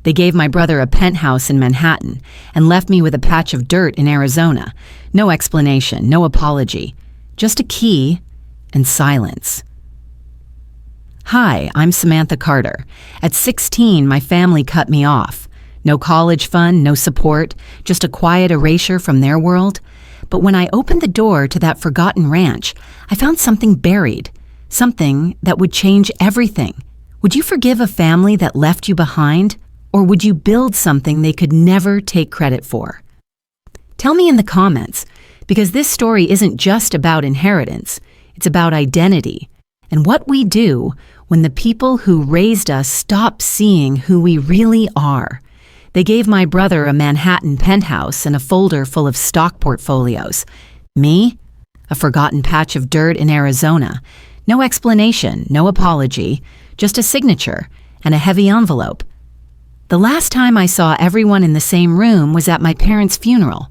They gave my brother a penthouse in Manhattan and left me with a patch of dirt in Arizona. No explanation, no apology. Just a key and silence. Hi, I'm Samantha Carter. At 16, my family cut me off. No college fund, no support, just a quiet erasure from their world. But when I opened the door to that forgotten ranch, I found something buried, something that would change everything. Would you forgive a family that left you behind, or would you build something they could never take credit for? Tell me in the comments, because this story isn't just about inheritance, it's about identity, and what we do when the people who raised us stop seeing who we really are. They gave my brother a Manhattan penthouse and a folder full of stock portfolios. Me? A forgotten patch of dirt in Arizona. No explanation, no apology, just a signature and a heavy envelope. The last time I saw everyone in the same room was at my parents' funeral.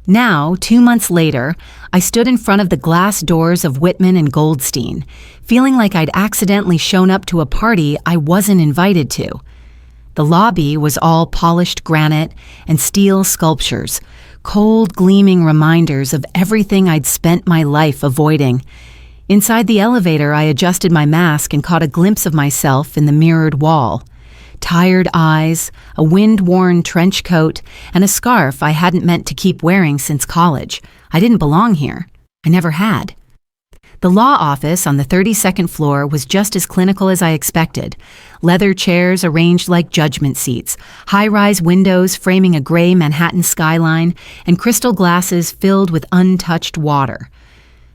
Now, 2 months later, I stood in front of the glass doors of Whitman and Goldstein, feeling like I'd accidentally shown up to a party I wasn't invited to. The lobby was all polished granite and steel sculptures, cold, gleaming reminders of everything I'd spent my life avoiding. Inside the elevator, I adjusted my mask and caught a glimpse of myself in the mirrored wall. Tired eyes, a wind-worn trench coat, and a scarf I hadn't meant to keep wearing since college. I didn't belong here. I never had. The law office on the 32nd floor was just as clinical as I expected. Leather chairs arranged like judgment seats, high-rise windows framing a gray Manhattan skyline, and crystal glasses filled with untouched water.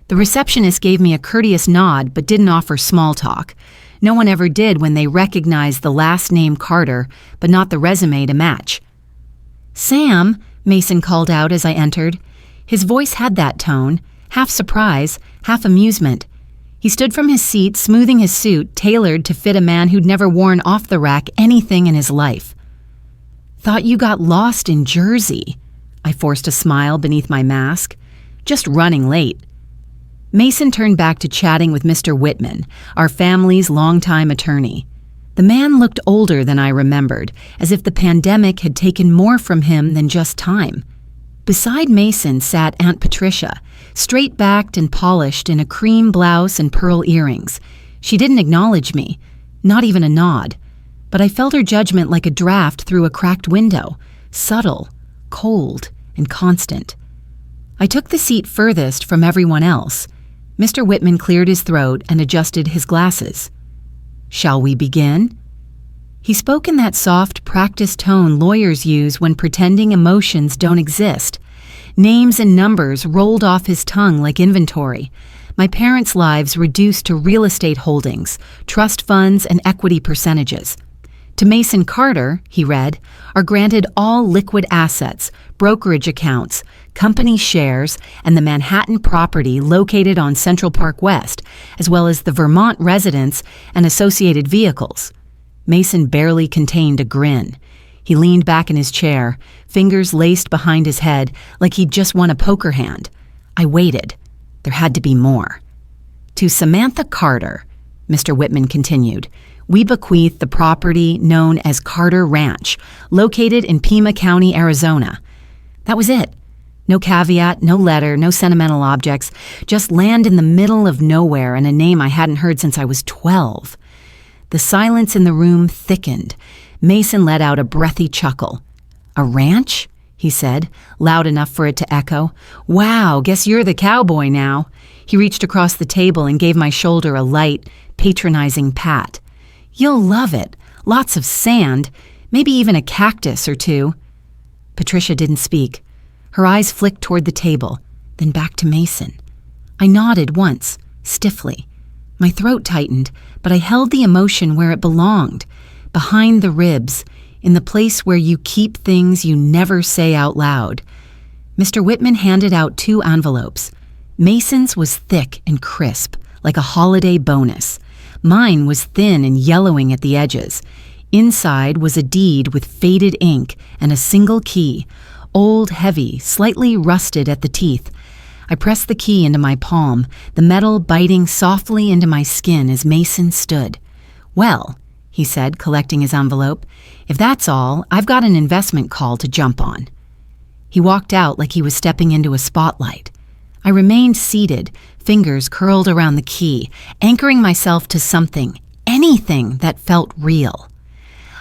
The receptionist gave me a courteous nod but didn't offer small talk. No one ever did when they recognized the last name Carter, but not the resume to match. "Sam," Mason called out as I entered. His voice had that tone, half surprise, half amusement. He stood from his seat, smoothing his suit, tailored to fit a man who'd never worn off the rack anything in his life. "Thought you got lost in Jersey." I forced a smile beneath my mask. "Just running late." Mason turned back to chatting with Mr. Whitman, our family's longtime attorney. The man looked older than I remembered, as if the pandemic had taken more from him than just time. Beside Mason sat Aunt Patricia, straight-backed and polished in a cream blouse and pearl earrings. She didn't acknowledge me, not even a nod, but I felt her judgment like a draft through a cracked window, subtle, cold, and constant. I took the seat furthest from everyone else. Mr. Whitman cleared his throat and adjusted his glasses. "Shall we begin?" He spoke in that soft, practiced tone lawyers use when pretending emotions don't exist. Names and numbers rolled off his tongue like inventory. My parents' lives reduced to real estate holdings, trust funds, and equity percentages. To Mason Carter, he read, are granted all liquid assets, brokerage accounts, company shares, and the Manhattan property located on Central Park West, as well as the Vermont residence and associated vehicles. Mason barely contained a grin. He leaned back in his chair, fingers laced behind his head like he'd just won a poker hand. I waited. There had to be more. "To Samantha Carter," Mr. Whitman continued, "we bequeath the property known as Carter Ranch, located in Pima County, Arizona." That was it. No caveat, no letter, no sentimental objects, just land in the middle of nowhere and a name I hadn't heard since I was 12. The silence in the room thickened. Mason let out a breathy chuckle. "A ranch?" he said, loud enough for it to echo. "Wow, guess you're the cowboy now." He reached across the table and gave my shoulder a light, patronizing pat. "You'll love it. Lots of sand, maybe even a cactus or two." Patricia didn't speak. Her eyes flicked toward the table, then back to Mason. I nodded once, stiffly. My throat tightened, but I held the emotion where it belonged, behind the ribs, in the place where you keep things you never say out loud. Mr. Whitman handed out 2 envelopes. Mason's was thick and crisp, like a holiday bonus. Mine was thin and yellowing at the edges. Inside was a deed with faded ink and a single key, old, heavy, slightly rusted at the teeth. I pressed the key into my palm, the metal biting softly into my skin as Mason stood. "Well," he said, collecting his envelope. "If that's all, I've got an investment call to jump on." He walked out like he was stepping into a spotlight. I remained seated, fingers curled around the key, anchoring myself to something, anything that felt real.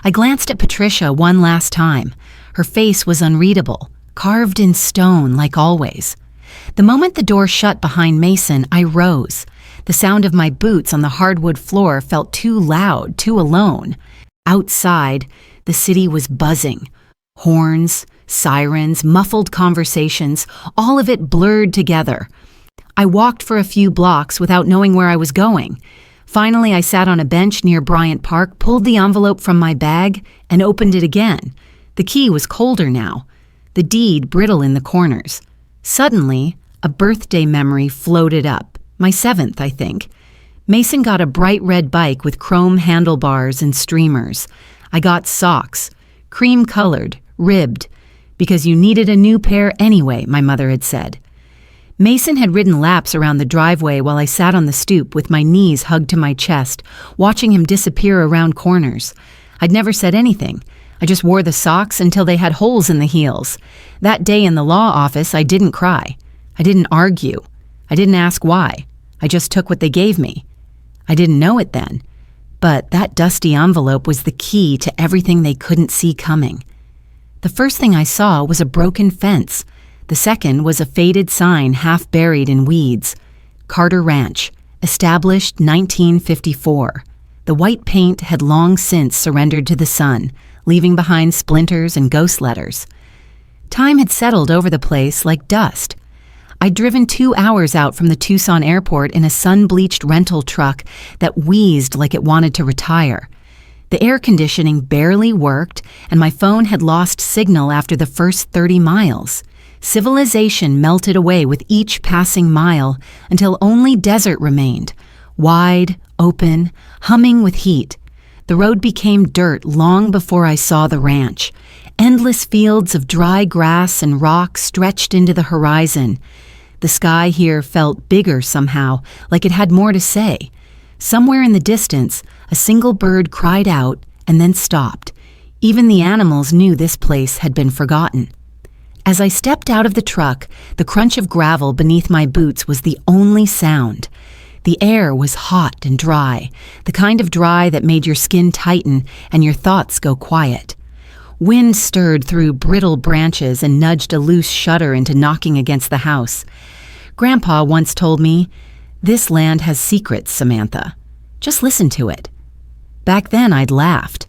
I glanced at Patricia one last time. Her face was unreadable, carved in stone like always. The moment the door shut behind Mason, I rose. The sound of my boots on the hardwood floor felt too loud, too alone. Outside, the city was buzzing. Horns, sirens, muffled conversations, all of it blurred together. I walked for a few blocks without knowing where I was going. Finally, I sat on a bench near Bryant Park, pulled the envelope from my bag, and opened it again. The key was colder now, the deed brittle in the corners. Suddenly, a birthday memory floated up. My 7th, I think. Mason got a bright red bike with chrome handlebars and streamers. I got socks, cream-colored, ribbed, because you needed a new pair anyway, my mother had said. Mason had ridden laps around the driveway while I sat on the stoop with my knees hugged to my chest, watching him disappear around corners. I'd never said anything. I just wore the socks until they had holes in the heels. That day in the law office, I didn't cry. I didn't argue. I didn't ask why. I just took what they gave me. I didn't know it then, but that dusty envelope was the key to everything they couldn't see coming. The first thing I saw was a broken fence. The second was a faded sign half buried in weeds. Carter Ranch, established 1954. The white paint had long since surrendered to the sun, leaving behind splinters and ghost letters. Time had settled over the place like dust. I'd driven 2 hours out from the Tucson airport in a sun-bleached rental truck that wheezed like it wanted to retire. The air conditioning barely worked, and my phone had lost signal after the first 30 miles. Civilization melted away with each passing mile until only desert remained, wide, open, humming with heat. The road became dirt long before I saw the ranch. Endless fields of dry grass and rock stretched into the horizon. The sky here felt bigger somehow, like it had more to say. Somewhere in the distance, a single bird cried out and then stopped. Even the animals knew this place had been forgotten. As I stepped out of the truck, the crunch of gravel beneath my boots was the only sound. The air was hot and dry, the kind of dry that made your skin tighten and your thoughts go quiet. Wind stirred through brittle branches and nudged a loose shutter into knocking against the house. Grandpa once told me, "This land has secrets, Samantha. Just listen to it." Back then I'd laughed.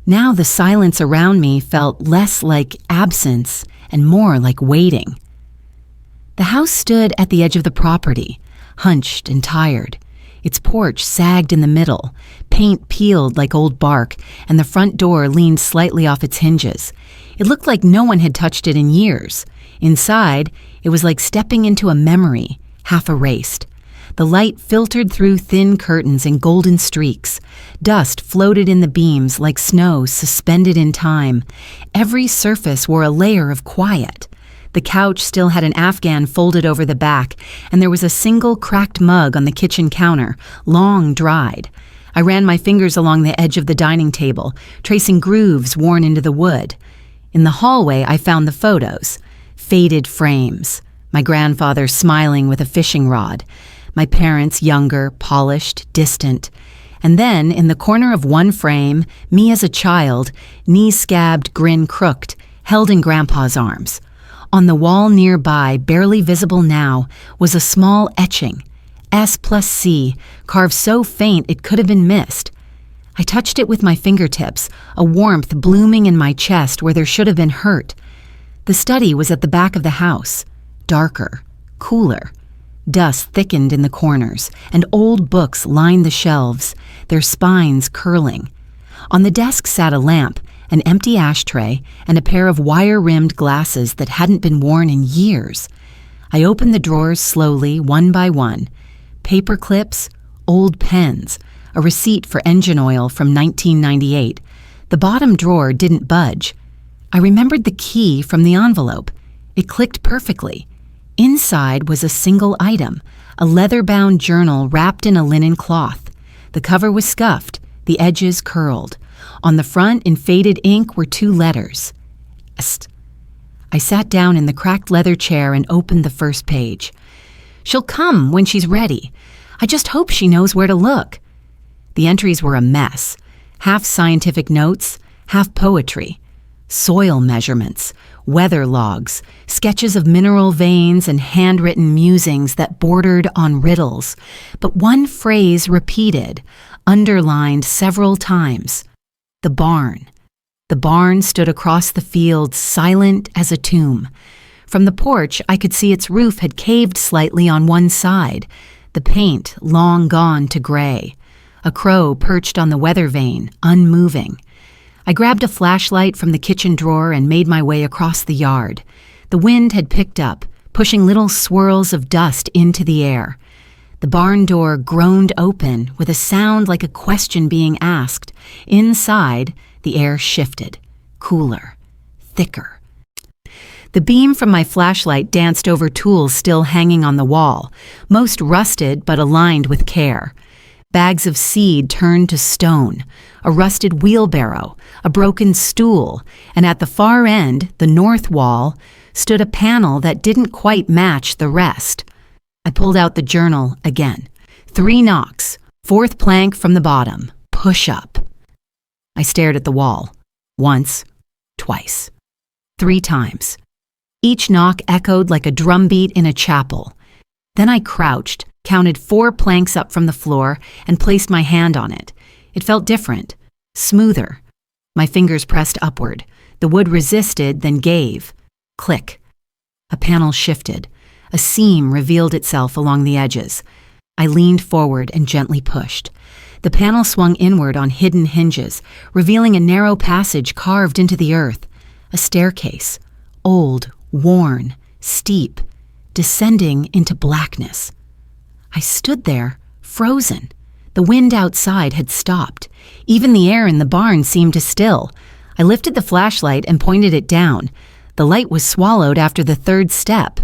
Now the silence around me felt less like absence and more like waiting. The house stood at the edge of the property, hunched and tired. Its porch sagged in the middle, paint peeled like old bark, and the front door leaned slightly off its hinges. It looked like no one had touched it in years. Inside, it was like stepping into a memory, half erased. The light filtered through thin curtains in golden streaks. Dust floated in the beams like snow suspended in time. Every surface wore a layer of quiet. The couch still had an Afghan folded over the back, and there was a single cracked mug on the kitchen counter, long dried. I ran my fingers along the edge of the dining table, tracing grooves worn into the wood. In the hallway, I found the photos. Faded frames. My grandfather smiling with a fishing rod. My parents younger, polished, distant. And then, in the corner of one frame, me as a child, knee-scabbed, grin crooked, held in Grandpa's arms. On the wall nearby, barely visible now, was a small etching, S+C, carved so faint it could have been missed. I touched it with my fingertips, a warmth blooming in my chest where there should have been hurt. The study was at the back of the house, darker, cooler. Dust thickened in the corners, and old books lined the shelves, their spines curling. On the desk sat a lamp, an empty ashtray, and a pair of wire-rimmed glasses that hadn't been worn in years. I opened the drawers slowly, one by one. Paper clips, old pens, a receipt for engine oil from 1998. The bottom drawer didn't budge. I remembered the key from the envelope. It clicked perfectly. Inside was a single item, a leather-bound journal wrapped in a linen cloth. The cover was scuffed, the edges curled. On the front, in faded ink, were 2 letters. Est. I sat down in the cracked leather chair and opened the first page. She'll come when she's ready. I just hope she knows where to look. The entries were a mess. Half scientific notes, half poetry. Soil measurements, weather logs, sketches of mineral veins, and handwritten musings that bordered on riddles. But one phrase repeated, underlined several times. The barn. The barn stood across the field, silent as a tomb. From the porch, I could see its roof had caved slightly on one side, the paint long gone to gray. A crow perched on the weather vane, unmoving. I grabbed a flashlight from the kitchen drawer and made my way across the yard. The wind had picked up, pushing little swirls of dust into the air. The barn door groaned open with a sound like a question being asked. Inside, the air shifted, cooler, thicker. The beam from my flashlight danced over tools still hanging on the wall, most rusted but aligned with care. Bags of seed turned to stone, a rusted wheelbarrow, a broken stool, and at the far end, the north wall, stood a panel that didn't quite match the rest. I pulled out the journal again. 3 knocks, 4th plank from the bottom, push up. I stared at the wall. Once, twice, 3 times. Each knock echoed like a drumbeat in a chapel. Then I crouched, counted 4 planks up from the floor, and placed my hand on it. It felt different, smoother. My fingers pressed upward. The wood resisted, then gave. Click. A panel shifted. A seam revealed itself along the edges. I leaned forward and gently pushed. The panel swung inward on hidden hinges, revealing a narrow passage carved into the earth. A staircase, old, worn, steep, descending into blackness. I stood there, frozen. The wind outside had stopped. Even the air in the barn seemed to still. I lifted the flashlight and pointed it down. The light was swallowed after the 3rd step.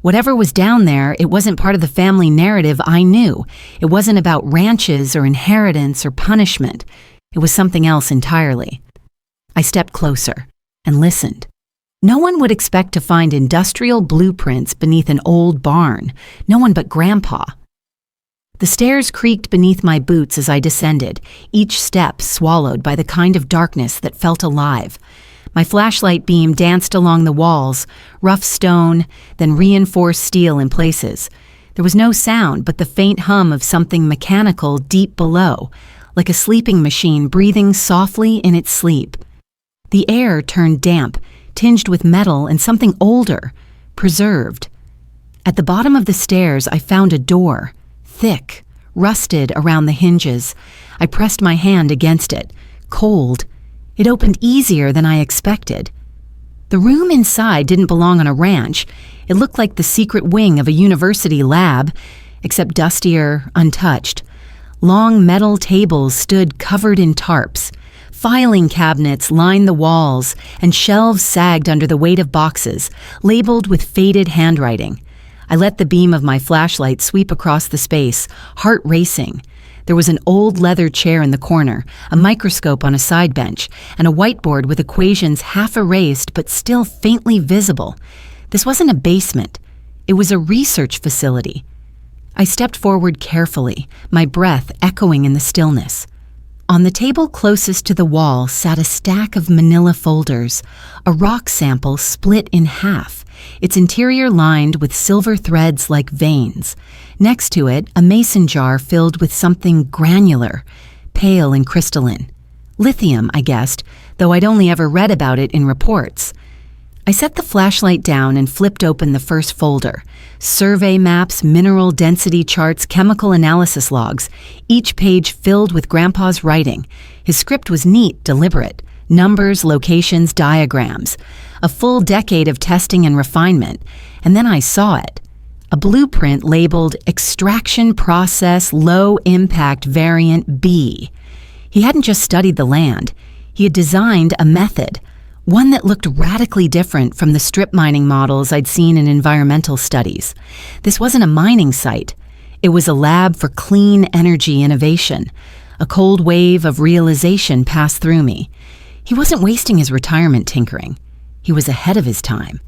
Whatever was down there, it wasn't part of the family narrative I knew. It wasn't about ranches or inheritance or punishment. It was something else entirely. I stepped closer and listened. No one would expect to find industrial blueprints beneath an old barn. No one but Grandpa. The stairs creaked beneath my boots as I descended, each step swallowed by the kind of darkness that felt alive. My flashlight beam danced along the walls, rough stone, then reinforced steel in places. There was no sound but the faint hum of something mechanical deep below, like a sleeping machine breathing softly in its sleep. The air turned damp, tinged with metal and something older, preserved. At the bottom of the stairs, I found a door, thick, rusted around the hinges. I pressed my hand against it, cold. It opened easier than I expected. The room inside didn't belong on a ranch. It looked like the secret wing of a university lab, except dustier, untouched. Long metal tables stood covered in tarps. Filing cabinets lined the walls, and shelves sagged under the weight of boxes, labeled with faded handwriting. I let the beam of my flashlight sweep across the space, heart racing. There was an old leather chair in the corner, a microscope on a side bench, and a whiteboard with equations half erased but still faintly visible. This wasn't a basement. It was a research facility. I stepped forward carefully, my breath echoing in the stillness. On the table closest to the wall sat a stack of manila folders, a rock sample split in half, its interior lined with silver threads like veins. Next to it, a mason jar filled with something granular, pale and crystalline. Lithium, I guessed, though I'd only ever read about it in reports. I set the flashlight down and flipped open the first folder. Survey maps, mineral density charts, chemical analysis logs, each page filled with Grandpa's writing. His script was neat, deliberate. Numbers, locations, diagrams. A full decade of testing and refinement. And then I saw it. A blueprint labeled Extraction Process Low Impact Variant B. He hadn't just studied the land. He had designed a method. One that looked radically different from the strip mining models I'd seen in environmental studies. This wasn't a mining site. It was a lab for clean energy innovation, A cold wave of realization passed through me. He wasn't wasting his retirement tinkering. He was ahead of his time.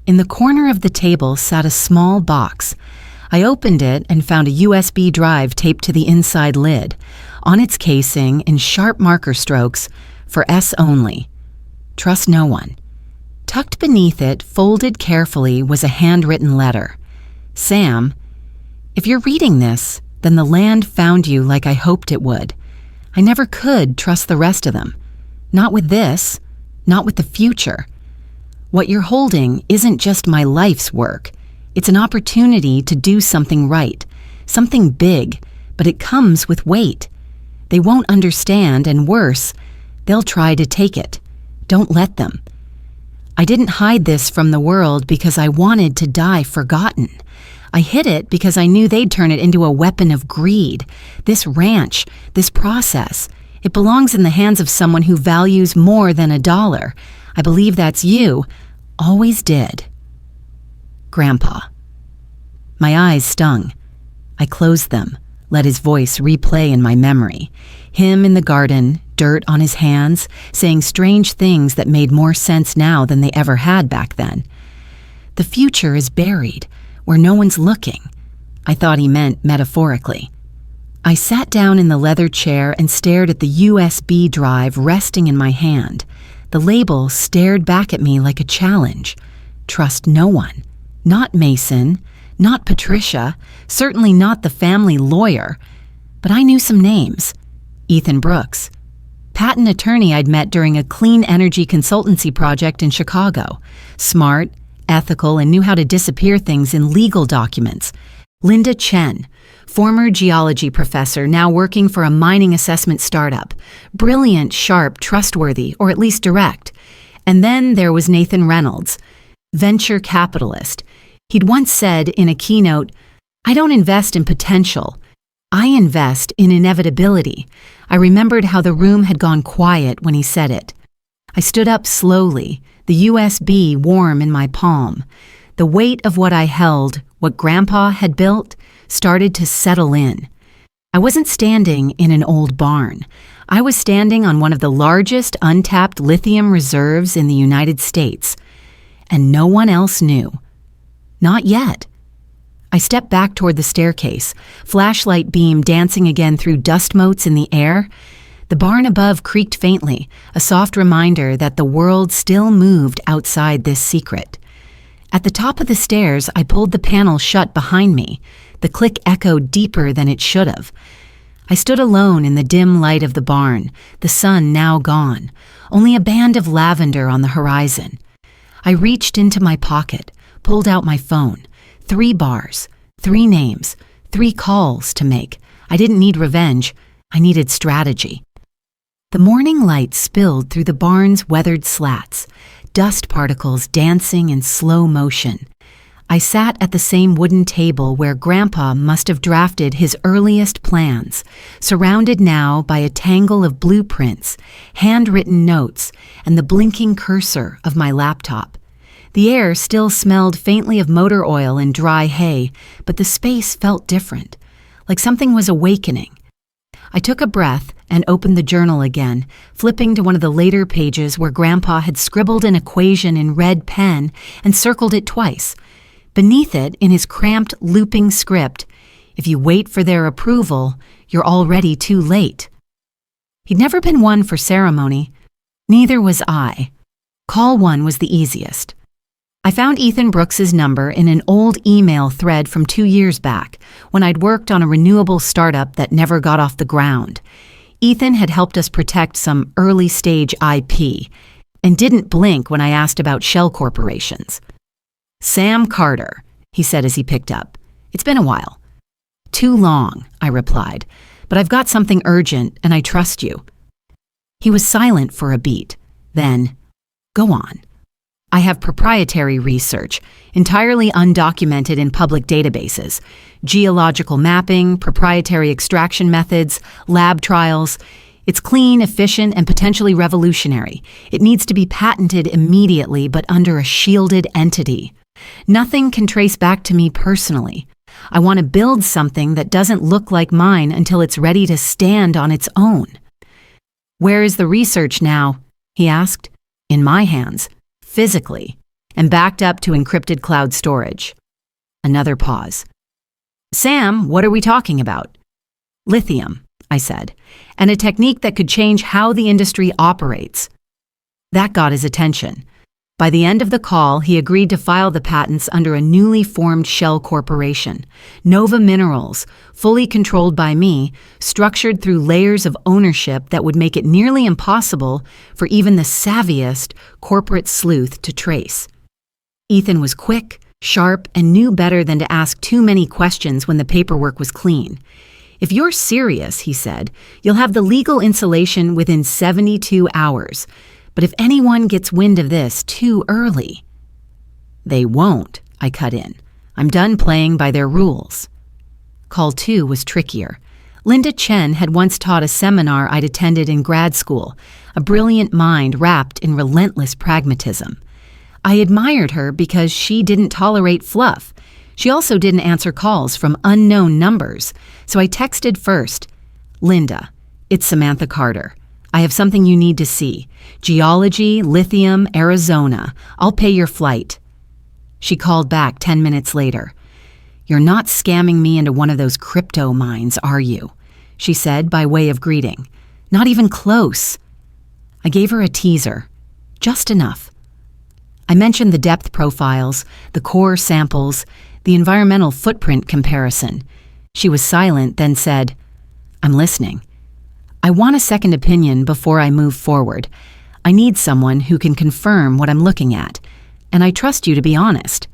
In the corner of the table sat a small box. I opened it and found a USB drive taped to the inside lid. On its casing, in sharp marker strokes, for S only. Trust no one. Tucked beneath it, folded carefully, was a handwritten letter. Sam, if you're reading this, then the land found you like I hoped it would. I never could trust the rest of them. Not with this, not with the future. What you're holding isn't just my life's work. It's an opportunity to do something right, something big, but it comes with weight. They won't understand, and worse, they'll try to take it. Don't let them. I didn't hide this from the world because I wanted to die forgotten. I hid it because I knew they'd turn it into a weapon of greed. This ranch, this process, it belongs in the hands of someone who values more than $1. I believe that's you. Always did. Grandpa. My eyes stung. I closed them, let his voice replay in my memory. Him in the garden, dirt on his hands, saying strange things that made more sense now than they ever had back then. The future is buried, where no one's looking. I thought he meant metaphorically. I sat down in the leather chair and stared at the USB drive resting in my hand. The label stared back at me like a challenge. Trust no one. Not Mason, not Patricia, certainly not the family lawyer. But I knew some names. Ethan Brooks. Patent attorney I'd met during a clean energy consultancy project in Chicago. Smart, ethical, and knew how to disappear things in legal documents. Linda Chen, former geology professor, now working for a mining assessment startup. Brilliant, sharp, trustworthy, or at least direct. And then there was Nathan Reynolds, venture capitalist. He'd once said in a keynote, "I don't invest in potential. I invest in inevitability." I remembered how the room had gone quiet when he said it. I stood up slowly, the USB warm in my palm. The weight of what I held, what Grandpa had built, started to settle in. I wasn't standing in an old barn. I was standing on one of the largest untapped lithium reserves in the United States. And no one else knew. Not yet. I stepped back toward the staircase, flashlight beam dancing again through dust motes in the air. The barn above creaked faintly, a soft reminder that the world still moved outside this secret. At the top of the stairs, I pulled the panel shut behind me. The click echoed deeper than it should have. I stood alone in the dim light of the barn, the sun now gone, only a band of lavender on the horizon. I reached into my pocket, pulled out my phone. 3 bars, 3 names, 3 calls to make. I didn't need revenge. I needed strategy. The morning light spilled through the barn's weathered slats, dust particles dancing in slow motion. I sat at the same wooden table where Grandpa must have drafted his earliest plans, surrounded now by a tangle of blueprints, handwritten notes, and the blinking cursor of my laptop. The air still smelled faintly of motor oil and dry hay, but the space felt different, like something was awakening. I took a breath and opened the journal again, flipping to one of the later pages where Grandpa had scribbled an equation in red pen and circled it twice. Beneath it, in his cramped, looping script, "If you wait for their approval, you're already too late." He'd never been one for ceremony. Neither was I. Call one was the easiest. I found Ethan Brooks's number in an old email thread from 2 years back, when I'd worked on a renewable startup that never got off the ground. Ethan had helped us protect some early-stage IP, and didn't blink when I asked about shell corporations. "Sam Carter," he said as he picked up. "It's been a while." "Too long," I replied, "but I've got something urgent, and I trust you." He was silent for a beat. Then, "Go on." "I have proprietary research, entirely undocumented in public databases. Geological mapping, proprietary extraction methods, lab trials. It's clean, efficient, and potentially revolutionary. It needs to be patented immediately, but under a shielded entity. Nothing can trace back to me personally. I want to build something that doesn't look like mine until it's ready to stand on its own. Where is the research now? He asked. In my hands, physically, and backed up to encrypted cloud storage. Another pause. Sam, what are we talking about? Lithium, I said, and a technique that could change how the industry operates. That got his attention. By the end of the call, he agreed to file the patents under a newly formed shell corporation, Nova Minerals, fully controlled by me, structured through layers of ownership that would make it nearly impossible for even the savviest corporate sleuth to trace. Ethan was quick, sharp, and knew better than to ask too many questions when the paperwork was clean. If you're serious, he said, you'll have the legal insulation within 72 hours. But if anyone gets wind of this too early... They won't, I cut in. I'm done playing by their rules. Call 2 was trickier. Linda Chen had once taught a seminar I'd attended in grad school, a brilliant mind wrapped in relentless pragmatism. I admired her because she didn't tolerate fluff. She also didn't answer calls from unknown numbers, so I texted first. Linda, it's Samantha Carter. I have something you need to see. Geology, lithium, Arizona. I'll pay your flight. She called back 10 minutes later. You're not scamming me into one of those crypto mines, are you? She said by way of greeting. Not even close. I gave her a teaser. Just enough. I mentioned the depth profiles, the core samples, the environmental footprint comparison. She was silent, then said, I'm listening. I want a second opinion before I move forward. I need someone who can confirm what I'm looking at, and I trust you to be honest.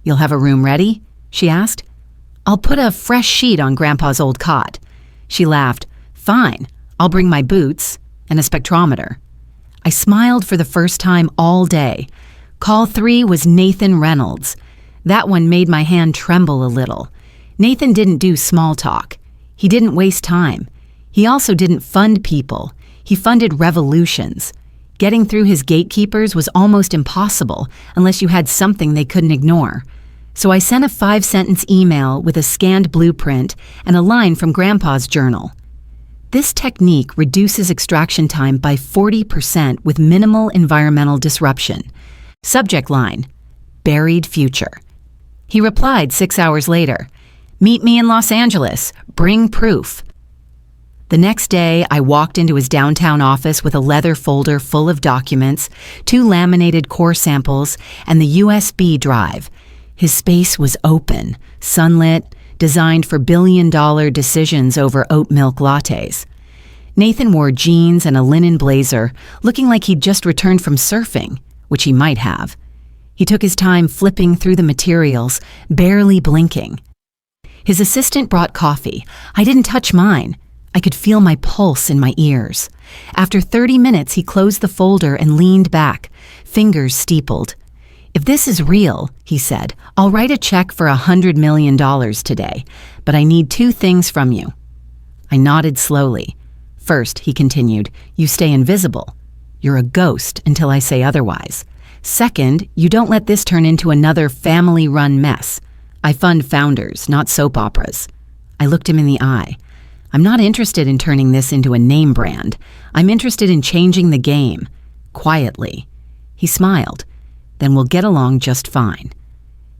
You'll have a room ready? She asked. I'll put a fresh sheet on Grandpa's old cot. She laughed. Fine, I'll bring my boots and a spectrometer. I smiled for the first time all day. Call 3 was Nathan Reynolds. That one made my hand tremble a little. Nathan didn't do small talk. He didn't waste time. He also didn't fund people. He funded revolutions. Getting through his gatekeepers was almost impossible unless you had something they couldn't ignore. So I sent a 5-sentence email with a scanned blueprint and a line from Grandpa's journal. This technique reduces extraction time by 40% with minimal environmental disruption. Subject line, buried future. He replied 6 hours later, meet me in Los Angeles, bring proof. The next day, I walked into his downtown office with a leather folder full of documents, 2 laminated core samples, and the USB drive. His space was open, sunlit, designed for billion-dollar decisions over oat milk lattes. Nathan wore jeans and a linen blazer, looking like he'd just returned from surfing, which he might have. He took his time flipping through the materials, barely blinking. His assistant brought coffee. I didn't touch mine. I could feel my pulse in my ears. After 30 minutes, he closed the folder and leaned back, fingers steepled. If this is real, he said, I'll write a check for $100 million today, but I need 2 things from you. I nodded slowly. First, he continued, you stay invisible. You're a ghost until I say otherwise. Second, you don't let this turn into another family-run mess. I fund founders, not soap operas. I looked him in the eye. I'm not interested in turning this into a name brand. I'm interested in changing the game. Quietly. He smiled. Then we'll get along just fine.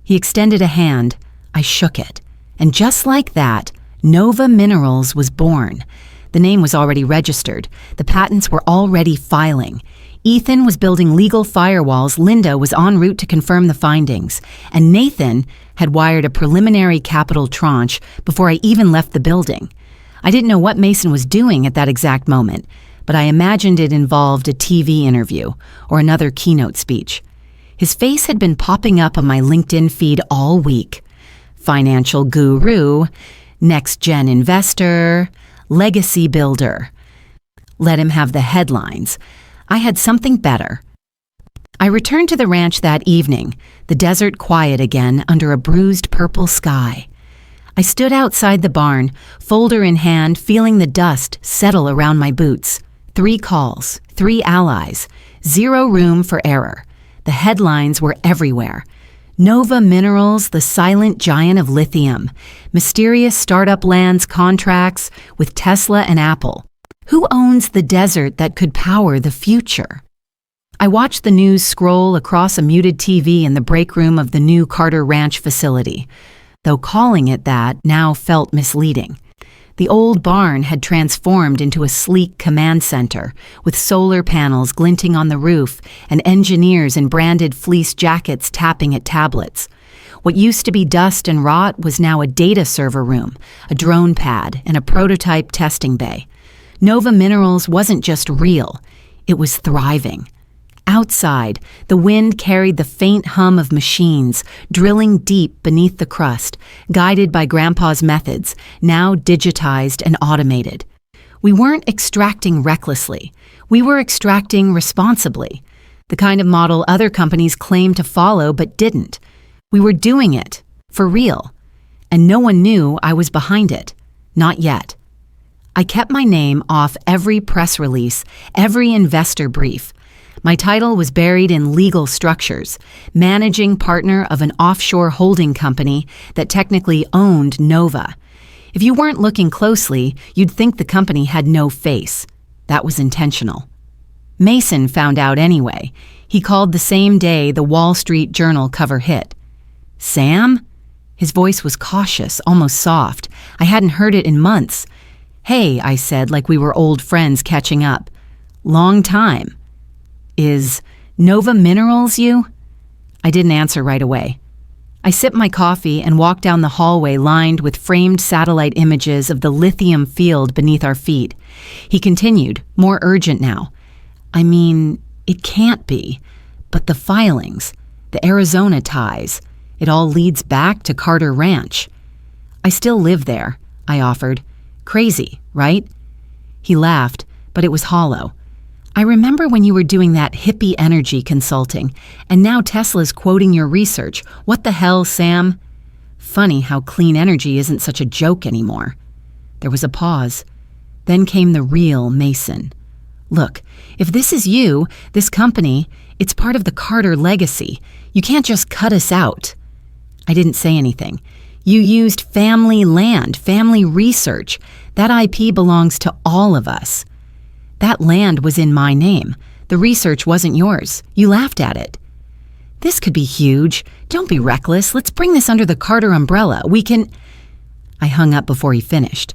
He extended a hand. I shook it. And just like that, Nova Minerals was born. The name was already registered. The patents were already filing. Ethan was building legal firewalls. Linda was en route to confirm the findings. And Nathan had wired a preliminary capital tranche before I even left the building. I didn't know what Mason was doing at that exact moment, but I imagined it involved a TV interview or another keynote speech. His face had been popping up on my LinkedIn feed all week. Financial guru, next-gen investor, legacy builder. Let him have the headlines. I had something better. I returned to the ranch that evening, the desert quiet again under a bruised purple sky. I stood outside the barn, folder in hand, feeling the dust settle around my boots. 3 calls, 3 allies, 0 room for error. The headlines were everywhere. Nova Minerals, the silent giant of lithium. Mysterious startup lands contracts with Tesla and Apple. Who owns the desert that could power the future? I watched the news scroll across a muted TV in the break room of the new Carter Ranch facility, though calling it that now felt misleading. The old barn had transformed into a sleek command center, with solar panels glinting on the roof and engineers in branded fleece jackets tapping at tablets. What used to be dust and rot was now a data server room, a drone pad, and a prototype testing bay. Nova Minerals wasn't just real, it was thriving. Outside, the wind carried the faint hum of machines, drilling deep beneath the crust, guided by Grandpa's methods, now digitized and automated. We weren't extracting recklessly. We were extracting responsibly, the kind of model other companies claimed to follow but didn't. We were doing it, for real, and no one knew I was behind it. Not yet. I kept my name off every press release, every investor brief. My title was buried in legal structures, managing partner of an offshore holding company that technically owned Nova. If you weren't looking closely, you'd think the company had no face. That was intentional. Mason found out anyway. He called the same day the Wall Street Journal cover hit. "Sam?" His voice was cautious, almost soft. I hadn't heard it in months. "Hey," I said, like we were old friends catching up. "Long time. Is Nova Minerals you?" I didn't answer right away. I sipped my coffee and walked down the hallway lined with framed satellite images of the lithium field beneath our feet. He continued, more urgent now. "I mean, it can't be. But the filings, the Arizona ties, it all leads back to Carter Ranch." "I still live there," I offered. "Crazy, right?" He laughed, but it was hollow. "I remember when you were doing that hippie energy consulting, and now Tesla's quoting your research. What the hell, Sam?" Funny how clean energy isn't such a joke anymore. There was a pause. Then came the real Mason. "Look, if this is you, this company, it's part of the Carter legacy. You can't just cut us out." I didn't say anything. "You used family land, family research. That IP belongs to all of us." "That land was in my name. The research wasn't yours. You laughed at it." "This could be huge. Don't be reckless. Let's bring this under the Carter umbrella. We can—" I hung up before he finished.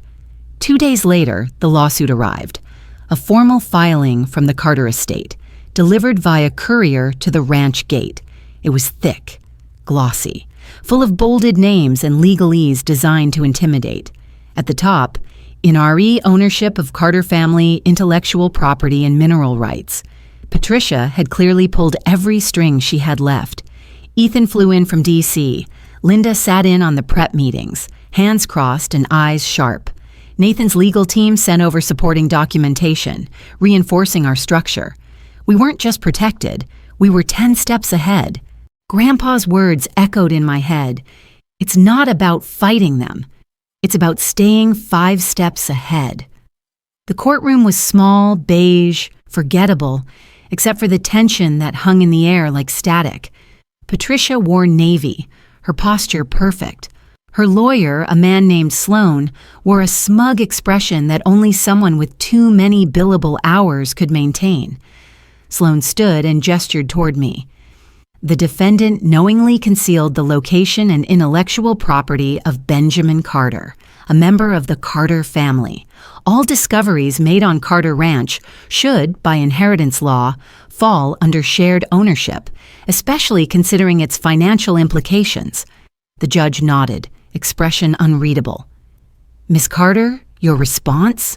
2 days later, the lawsuit arrived. A formal filing from the Carter estate, delivered via courier to the ranch gate. It was thick, glossy, full of bolded names and legalese designed to intimidate. At the top, in RE ownership of Carter family intellectual property and mineral rights. Patricia had clearly pulled every string she had left. Ethan flew in from D.C. Linda sat in on the prep meetings, hands crossed and eyes sharp. Nathan's legal team sent over supporting documentation, reinforcing our structure. We weren't just protected, we were 10 steps ahead. Grandpa's words echoed in my head. It's not about fighting them. It's about staying 5 steps ahead. The courtroom was small, beige, forgettable, except for the tension that hung in the air like static. Patricia wore navy, her posture perfect. Her lawyer, a man named Sloan, wore a smug expression that only someone with too many billable hours could maintain. Sloan stood and gestured toward me. The defendant knowingly concealed the location and intellectual property of Benjamin Carter, a member of the Carter family. All discoveries made on Carter Ranch should, by inheritance law, fall under shared ownership, especially considering its financial implications. The judge nodded, expression unreadable. "Miss Carter, your response?"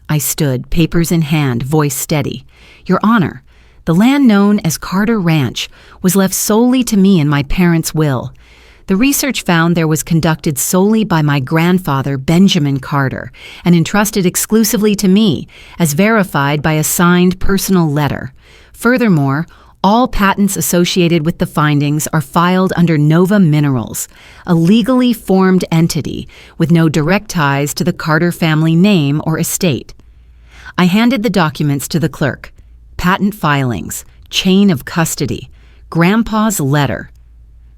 I stood, papers in hand, voice steady. "Your Honor, the land known as Carter Ranch was left solely to me in my parents' will. The research found there was conducted solely by my grandfather, Benjamin Carter, and entrusted exclusively to me, as verified by a signed personal letter. Furthermore, all patents associated with the findings are filed under Nova Minerals, a legally formed entity with no direct ties to the Carter family name or estate." I handed the documents to the clerk. Patent filings, chain of custody, Grandpa's letter.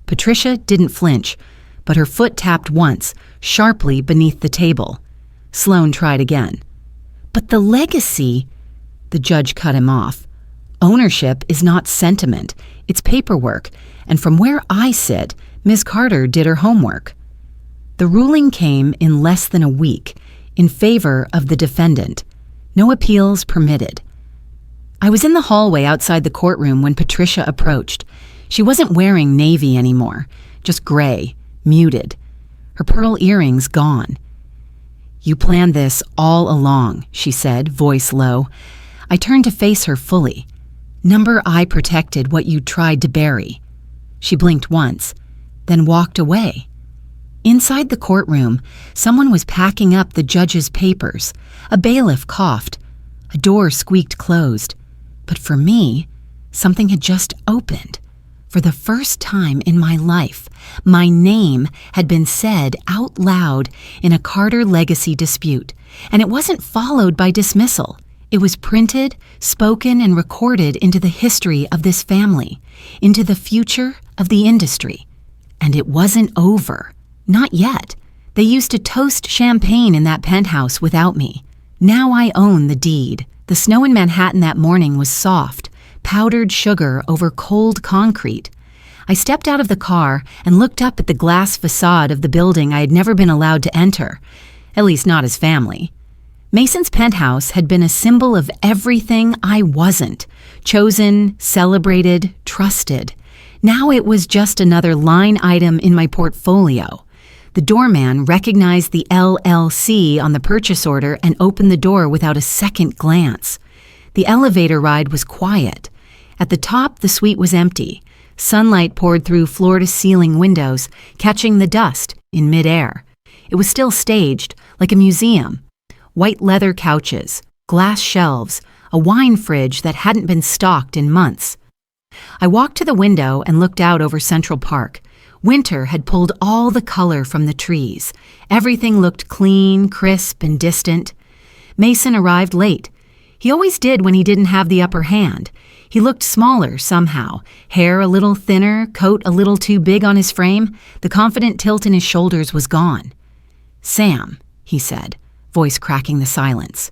Patricia didn't flinch, but her foot tapped once, sharply beneath the table. Sloane tried again. "But the legacy—" The judge cut him off. "Ownership is not sentiment, it's paperwork, and from where I sit, Ms. Carter did her homework." The ruling came in less than a week, in favor of the defendant. No appeals permitted. I was in the hallway outside the courtroom when Patricia approached. She wasn't wearing navy anymore, just gray, muted. Her pearl earrings gone. "You planned this all along," she said, voice low. I turned to face her fully. "Number I protected what you tried to bury." She blinked once, then walked away. Inside the courtroom, someone was packing up the judge's papers. A bailiff coughed. A door squeaked closed. But for me, something had just opened. For the first time in my life, my name had been said out loud in a Carter legacy dispute, and it wasn't followed by dismissal. It was printed, spoken, and recorded into the history of this family, into the future of the industry. And it wasn't over. Not yet. They used to toast champagne in that penthouse without me. Now I own the deed. The snow in Manhattan that morning was soft, powdered sugar over cold concrete. I stepped out of the car and looked up at the glass facade of the building I had never been allowed to enter, at least not as family. Mason's penthouse had been a symbol of everything I wasn't, chosen, celebrated, trusted. Now it was just another line item in my portfolio. The doorman recognized the LLC on the purchase order and opened the door without a second glance. The elevator ride was quiet. At the top, the suite was empty. Sunlight poured through floor-to-ceiling windows, catching the dust in midair. It was still staged, like a museum. White leather couches, glass shelves, a wine fridge that hadn't been stocked in months. I walked to the window and looked out over Central Park. Winter had pulled all the color from the trees. Everything looked clean, crisp, and distant. Mason arrived late. He always did when he didn't have the upper hand. He looked smaller somehow, hair a little thinner, coat a little too big on his frame. The confident tilt in his shoulders was gone. "Sam," he said, voice cracking the silence.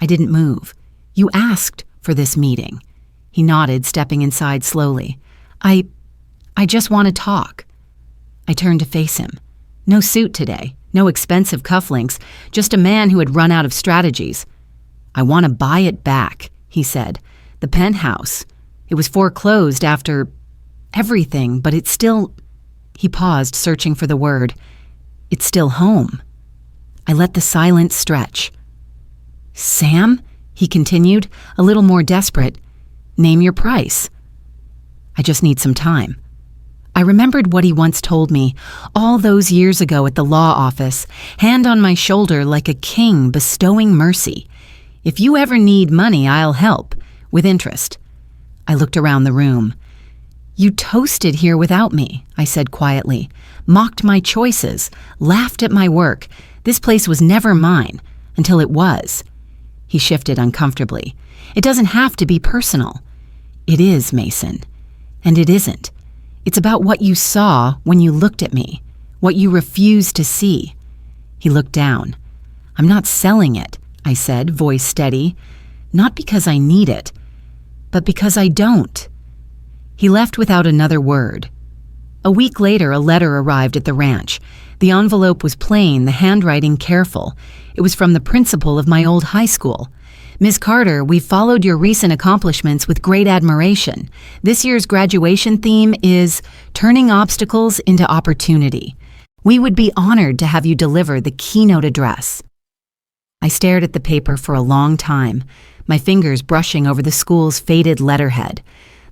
I didn't move. "You asked for this meeting." He nodded, stepping inside slowly. I just want to talk." I turned to face him. No suit today, no expensive cufflinks, just a man who had run out of strategies. "I want to buy it back," he said. "The penthouse. It was foreclosed after everything, but it's still—" He paused, searching for the word. "It's still home." I let the silence stretch. "Sam," he continued, a little more desperate, "name your price." "I just need some time." I remembered what he once told me, all those years ago at the law office, hand on my shoulder like a king bestowing mercy. "If you ever need money, I'll help, with interest." I looked around the room. "You toasted here without me," I said quietly, "mocked my choices, laughed at my work. This place was never mine, until it was." He shifted uncomfortably. "It doesn't have to be personal." "It is, Mason. And it isn't. It's about what you saw when you looked at me, what you refused to see." He looked down. "I'm not selling it," I said, voice steady. "Not because I need it, but because I don't." He left without another word. A week later, a letter arrived at the ranch. The envelope was plain, the handwriting careful. It was from the principal of my old high school. "Ms. Carter, we've followed your recent accomplishments with great admiration. This year's graduation theme is turning obstacles into opportunity. We would be honored to have you deliver the keynote address." I stared at the paper for a long time, my fingers brushing over the school's faded letterhead.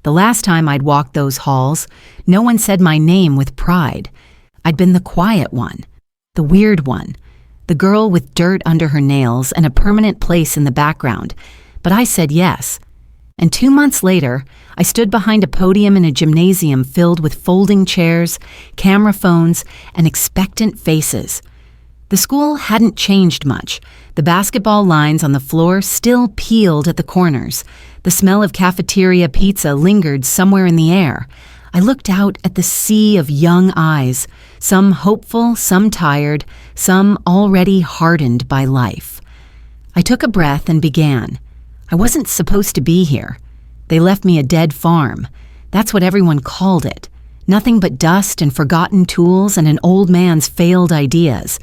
The last time I'd walked those halls, no one said my name with pride. I'd been the quiet one, the weird one, the girl with dirt under her nails and a permanent place in the background, but I said yes. And 2 months later, I stood behind a podium in a gymnasium filled with folding chairs, camera phones, and expectant faces. The school hadn't changed much. The basketball lines on the floor still peeled at the corners. The smell of cafeteria pizza lingered somewhere in the air. I looked out at the sea of young eyes, some hopeful, some tired, some already hardened by life. I took a breath and began. I wasn't supposed to be here. They left me a dead farm. That's what everyone called it. Nothing but dust and forgotten tools and an old man's failed ideas.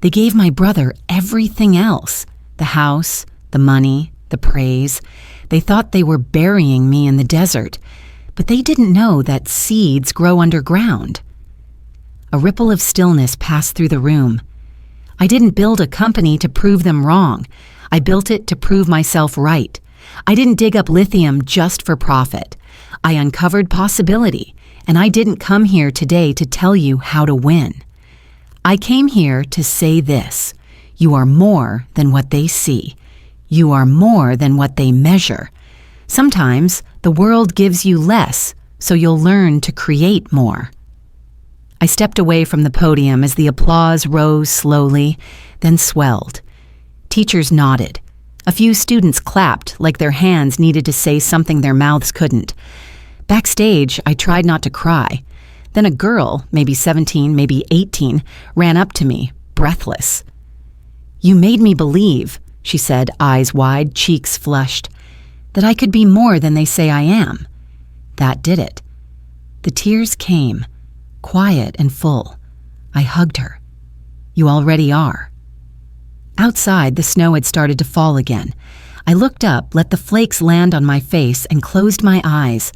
They gave my brother everything else. The house, the money, the praise. They thought they were burying me in the desert, but they didn't know that seeds grow underground. A ripple of stillness passed through the room. I didn't build a company to prove them wrong. I built it to prove myself right. I didn't dig up lithium just for profit. I uncovered possibility, and I didn't come here today to tell you how to win. I came here to say this: you are more than what they see. You are more than what they measure. Sometimes the world gives you less, so you'll learn to create more. I stepped away from the podium as the applause rose slowly, then swelled. Teachers nodded. A few students clapped like their hands needed to say something their mouths couldn't. Backstage, I tried not to cry. Then a girl, maybe 17, maybe 18, ran up to me, breathless. "You made me believe," she said, eyes wide, cheeks flushed, "that I could be more than they say I am." That did it. The tears came, quiet and full. I hugged her. "You already are." Outside, the snow had started to fall again. I looked up, let the flakes land on my face, and closed my eyes.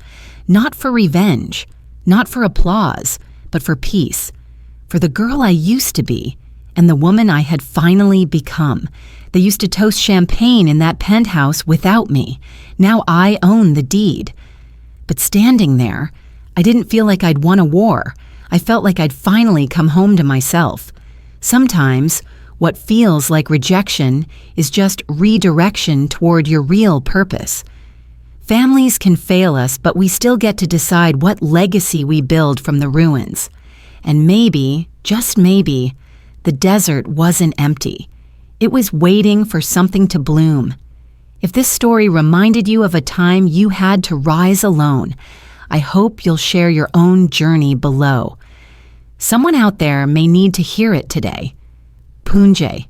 Not for revenge, not for applause, but for peace. For the girl I used to be, and the woman I had finally become. They used to toast champagne in that penthouse without me. Now I own the deed. But standing there, I didn't feel like I'd won a war. I felt like I'd finally come home to myself. Sometimes, what feels like rejection is just redirection toward your real purpose. Families can fail us, but we still get to decide what legacy we build from the ruins. And maybe, just maybe, the desert wasn't empty. It was waiting for something to bloom. If this story reminded you of a time you had to rise alone, I hope you'll share your own journey below. Someone out there may need to hear it today. Punjay.